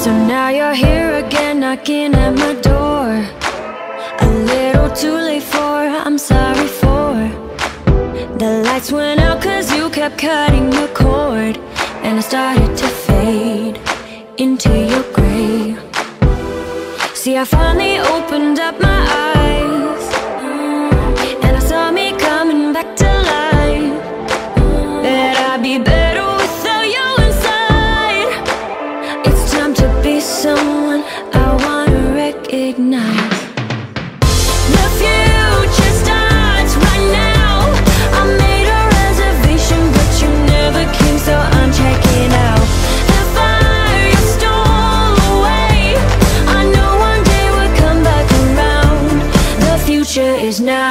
So now you're here again, knocking at my door. A little too late for, I'm sorry for. The lights went out cause you kept cutting the cord, and I started to fade into your gray. See, I finally opened up my eyes, and I saw me coming back to life. That I'd be better without you inside. It's time to be someone I wanna recognize. The future starts right now. I made a reservation, but you never came, so I'm checking out. The fire you stole away, I know one day we'll come back around. The future is now.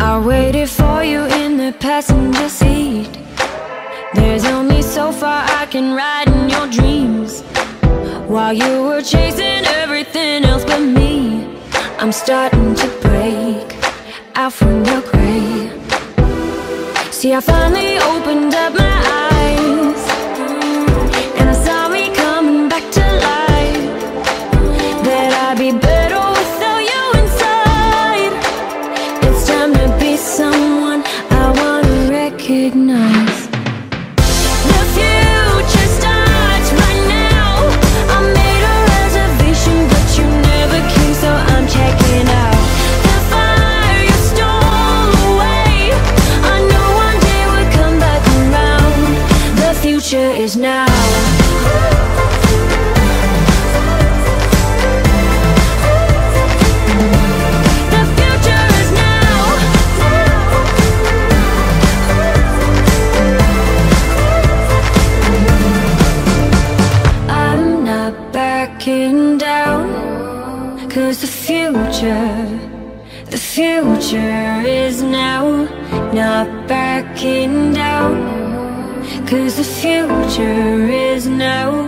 I waited for you in the passenger seat. There's only so far I can ride in your dreams, while you were chasing everything else but me. I'm starting to break out from your gray. See, I finally opened up my eyes, and I saw me coming back to life. That I'd be better without you inside. It's time to be someone I wanna recognize. The future starts right now. I made a reservation, but you never came, so I'm checking out. The fire you stole away, I know one day we'll come back around. The future is now. Down, cause the future is now. Not backing down, cause the future is now.